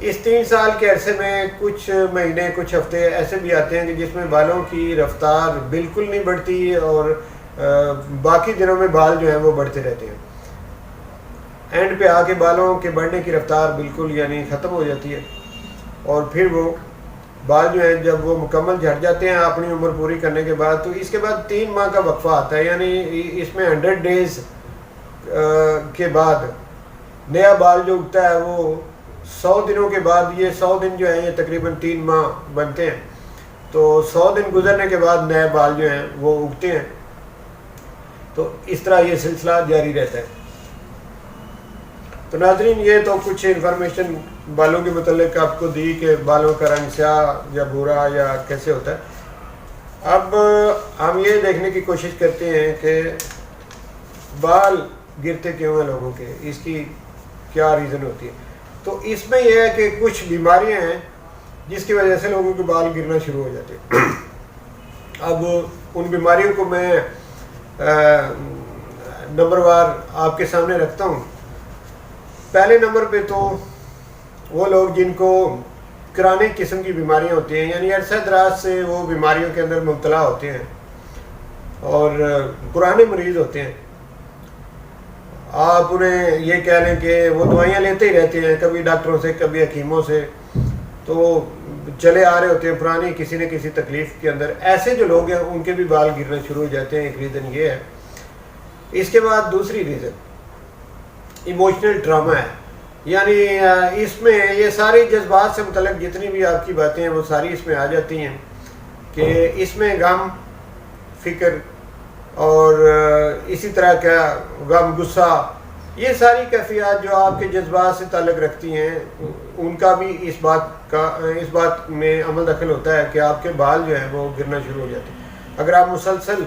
اس 3 سال کے عرصے میں کچھ مہینے کچھ ہفتے ایسے بھی آتے ہیں کہ جس میں بالوں کی رفتار بالکل نہیں بڑھتی اور باقی دنوں میں بال جو ہیں وہ بڑھتے رہتے ہیں. اینڈ پہ آ کے بالوں کے بڑھنے کی رفتار بالکل یعنی ختم ہو جاتی ہے اور پھر وہ بال جو ہیں جب وہ مکمل جھڑ جاتے ہیں اپنی عمر پوری کرنے کے بعد تو اس کے بعد 3 ماہ کا وقفہ آتا ہے. یعنی اس میں 100 ڈیز کے بعد نیا بال جو اگتا ہے وہ 100 دنوں کے بعد، یہ 100 دن جو ہیں یہ تقریباً 3 ماہ بنتے ہیں، تو 100 دن گزرنے کے بعد نئے بال جو ہیں وہ اگتے ہیں. تو اس طرح یہ سلسلہ جاری رہتا ہے. تو ناظرین یہ تو کچھ انفارمیشن بالوں کے متعلق آپ کو دی کہ بالوں کا رنگ سیاہ یا بھورا یا کیسے ہوتا ہے. اب ہم یہ دیکھنے کی کوشش کرتے ہیں کہ بال گرتے کیوں ہیں لوگوں کے، اس کی کیا ریزن ہوتی ہے. تو اس میں یہ ہے کہ کچھ بیماریاں ہیں جس کی وجہ سے لوگوں کے بال گرنا شروع ہو جاتے ہیں. اب ان بیماریوں کو میں نمبر وار آپ کے سامنے رکھتا ہوں. پہلے نمبر پہ تو وہ لوگ جن کو کرونک قسم کی بیماریاں ہوتی ہیں، یعنی عرصہ دراز سے وہ بیماریوں کے اندر مبتلا ہوتے ہیں اور پرانے مریض ہوتے ہیں. آپ انہیں یہ کہہ لیں کہ وہ دوائیاں لیتے ہی رہتے ہیں، کبھی ڈاکٹروں سے کبھی حکیموں سے، تو چلے آ رہے ہوتے ہیں پرانی کسی نہ کسی تکلیف کے اندر. ایسے جو لوگ ہیں ان کے بھی بال گرنا شروع ہو جاتے ہیں. ایک ریزن یہ ہے. اس کے بعد دوسری ریزن ایموشنل ٹراما ہے. یعنی اس میں یہ ساری جذبات سے متعلق جتنی بھی آپ کی باتیں ہیں وہ ساری اس میں آ جاتی ہیں کہ اس میں غم، فکر اور اسی طرح کا غم، غصہ، یہ ساری کیفیات جو آپ کے جذبات سے تعلق رکھتی ہیں ان کا بھی اس بات میں عمل دخل ہوتا ہے کہ آپ کے بال جو ہیں وہ گرنا شروع ہو جاتے ہیں. اگر آپ مسلسل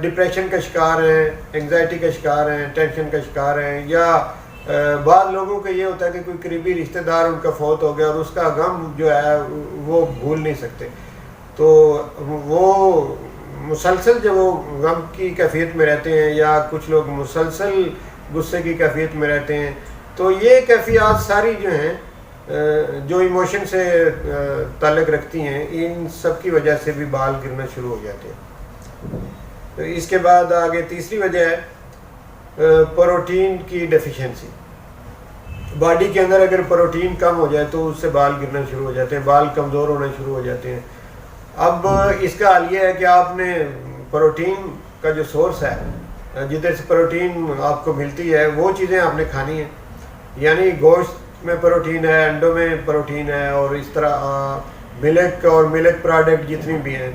ڈپریشن کا شکار ہیں، انگزائٹی کا شکار ہیں، ٹینشن کا شکار ہیں، یا بعض لوگوں کا یہ ہوتا ہے کہ کوئی قریبی رشتہ دار ان کا فوت ہو گیا اور اس کا غم جو ہے وہ بھول نہیں سکتے، تو وہ مسلسل جب وہ غم کی کیفیت میں رہتے ہیں یا کچھ لوگ مسلسل غصے کی کیفیت میں رہتے ہیں، تو یہ کیفیات ساری جو ہیں جو ایموشن سے تعلق رکھتی ہیں ان سب کی وجہ سے بھی بال گرنا شروع ہو جاتے ہیں. تو اس کے بعد آگے تیسری وجہ ہے پروٹین کی ڈیفیشنسی. باڈی کے اندر اگر پروٹین کم ہو جائے تو اس سے بال گرنا شروع ہو جاتے ہیں، بال کمزور ہونا شروع ہو جاتے ہیں. اب اس کا حل یہ ہے کہ آپ نے پروٹین کا جو سورس ہے جدھر سے پروٹین آپ کو ملتی ہے وہ چیزیں آپ نے کھانی ہیں. یعنی گوشت میں پروٹین ہے، انڈوں میں پروٹین ہے، اور اس طرح ملک اور ملک پروڈکٹ جتنی بھی ہیں،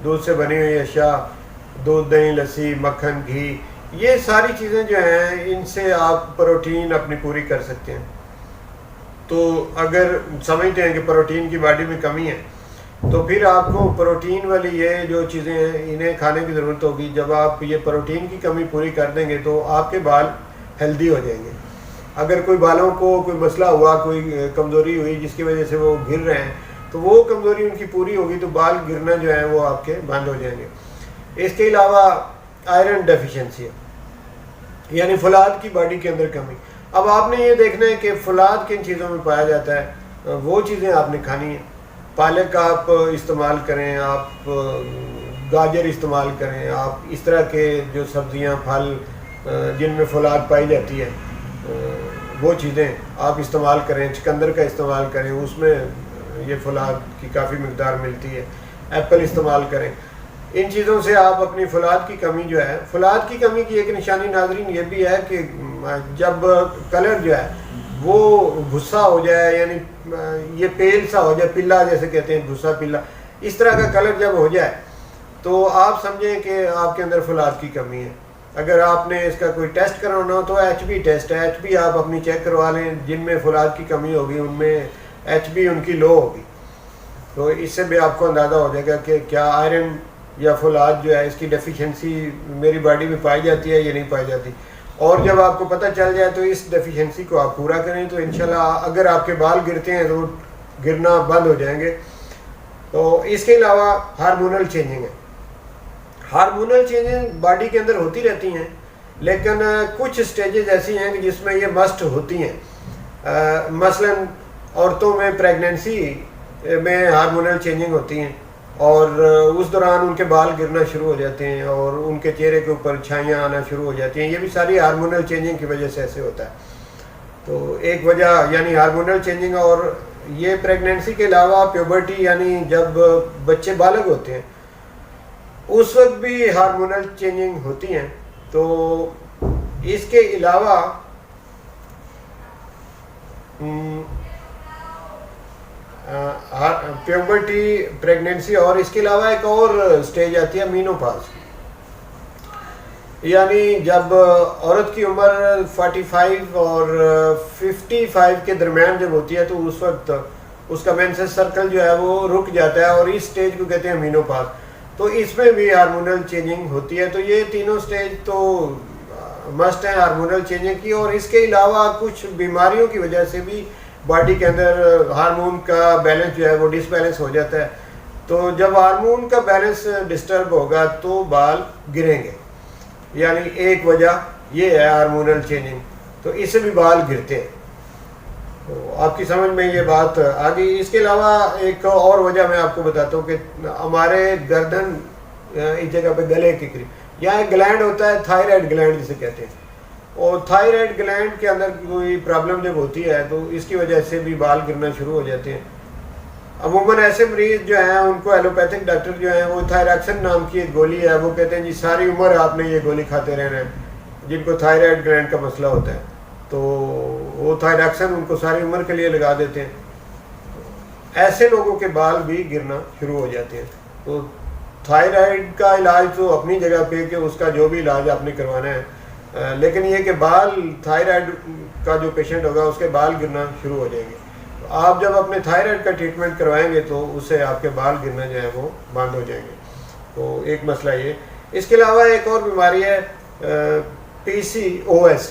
دودھ سے بنی ہوئی اشیاء، دودھ، دہی، لسی، مکھن، گھی، یہ ساری چیزیں جو ہیں ان سے آپ پروٹین اپنی پوری کر سکتے ہیں. تو اگر سمجھتے ہیں کہ پروٹین کی باڈی میں کمی ہے تو پھر آپ کو پروٹین والی یہ جو چیزیں ہیں انہیں کھانے کی ضرورت ہوگی. جب آپ یہ پروٹین کی کمی پوری کر دیں گے تو آپ کے بال ہیلدی ہو جائیں گے. اگر کوئی بالوں کو کوئی مسئلہ ہوا، کوئی کمزوری ہوئی جس کی وجہ سے وہ گر رہے ہیں، تو وہ کمزوری ان کی پوری ہوگی تو بال گرنا جو ہے وہ آپ کے بند ہو جائیں گے. اس کے علاوہ آئرن ڈیفیشنسی ہے، یعنی فولاد کی باڈی کے اندر کمی. اب آپ نے یہ دیکھنا ہے کہ فولاد کن چیزوں میں پایا جاتا ہے، وہ چیزیں آپ نے کھانی ہیں. پالک آپ استعمال کریں، آپ گاجر استعمال کریں، آپ اس طرح کے جو سبزیاں، پھل جن میں فولاد پائی جاتی ہے وہ چیزیں آپ استعمال کریں. چقندر کا استعمال کریں، اس میں یہ فولاد کی کافی مقدار ملتی ہے. ایپل استعمال کریں. ان چیزوں سے آپ اپنی فولاد کی کمی جو ہے، فولاد کی کمی کی ایک نشانی ناظرین یہ بھی ہے کہ جب کلر جو ہے وہ بھسا ہو جائے، یعنی یہ پیل سا ہو جائے، پلا جیسے کہتے ہیں، بھسا پلا، اس طرح کا کلر جب ہو جائے تو آپ سمجھیں کہ آپ کے اندر فولاد کی کمی ہے. اگر آپ نے اس کا کوئی ٹیسٹ کروانا ہو تو ایچ بی ٹیسٹ ہے، ایچ بی آپ اپنی چیک کروا لیں. جن میں فولاد کی کمی ہوگی ان میں ایچ بی ان کی لو ہوگی، تو اس سے بھی آپ کو اندازہ ہو جائے گا کہ کیا آئرن یا فولاد جو ہے اس کی ڈیفیشنسی میری باڈی میں پائی جاتی ہے یا نہیں پائی جاتی. اور جب آپ کو پتہ چل جائے تو اس ڈیفیشنسی کو آپ پورا کریں تو انشاءاللہ اگر آپ کے بال گرتے ہیں تو گرنا بند ہو جائیں گے. تو اس کے علاوہ ہارمونل چینجنگ ہے. ہارمونل چینجنگ باڈی کے اندر ہوتی رہتی ہیں، لیکن کچھ سٹیجز ایسی ہیں کہ جس میں یہ مسٹ ہوتی ہیں. مثلاً عورتوں میں پریگننسی میں ہارمونل چینجنگ ہوتی ہیں اور اس دوران ان کے بال گرنا شروع ہو جاتے ہیں اور ان کے چہرے کے اوپر چھائیاں آنا شروع ہو جاتی ہیں. یہ بھی ساری ہارمونل چینجنگ کی وجہ سے ایسے ہوتا ہے. تو ایک وجہ یعنی ہارمونل چینجنگ. اور یہ پریگننسی کے علاوہ پیوبرٹی یعنی جب بچے بالغ ہوتے ہیں اس وقت بھی ہارمونل چینجنگ ہوتی ہیں. تو اس کے علاوہ پیوبرٹی پریگننسی اور اس کے علاوہ ایک اور سٹیج آتی ہے مینوپاز. یعنی جب عورت کی عمر 45 اور 55 کے درمیان جب ہوتی ہے تو اس وقت اس کا مینسس سرکل جو ہے وہ رک جاتا ہے اور اس سٹیج کو کہتے ہیں مینوپاز. تو اس میں بھی ہارمونل چینجنگ ہوتی ہے. تو یہ تینوں سٹیج تو مسٹ ہیں ہارمونل چینجنگ کی. اور اس کے علاوہ کچھ بیماریوں کی وجہ سے بھی باڈی کے اندر ہارمون کا بیلنس جو ہے وہ ڈس بیلنس ہو جاتا ہے. تو جب ہارمون کا بیلنس ڈسٹرب ہوگا تو بال گریں گے. یعنی ایک وجہ یہ ہے ہارمونل چینجنگ. تو اس سے بھی بال گرتے ہیں. تو آپ کی سمجھ میں یہ بات آ گئی. اس کے علاوہ ایک اور وجہ میں آپ کو بتاتا ہوں کہ ہمارے گردن اس جگہ پہ گلے کے قریب یہاں ایک گلینڈ ہوتا ہے تھائرائڈ گلینڈ جسے کہتے ہیں. اور تھائرائڈ گلینڈ کے اندر کوئی پرابلم جب ہوتی ہے تو اس کی وجہ سے بھی بال گرنا شروع ہو جاتے ہیں. عموماً ایسے مریض جو ہیں ان کو ایلوپیتھک ڈاکٹر جو ہیں وہ تھائراکسن نام کی ایک گولی ہے وہ کہتے ہیں جی ساری عمر آپ نے یہ گولی کھاتے رہنا ہے. جن کو تھائرائڈ گلینڈ کا مسئلہ ہوتا ہے تو وہ تھائراکسن ان کو ساری عمر کے لیے لگا دیتے ہیں. ایسے لوگوں کے بال بھی گرنا شروع ہو جاتے ہیں. تو تھائرائڈ کا علاج تو اپنی جگہ پہ کہ اس کا جو بھی علاج آپ نے کروانا ہے, لیکن یہ کہ بال تھائرائڈ کا جو پیشنٹ ہوگا اس کے بال گرنا شروع ہو جائیں گے. تو آپ جب اپنے تھائرائڈ کا ٹریٹمنٹ کروائیں گے تو اس سے آپ کے بال گرنا جو ہے وہ بند ہو جائیں گے. تو ایک مسئلہ یہ. اس کے علاوہ ایک اور بیماری ہے PCOS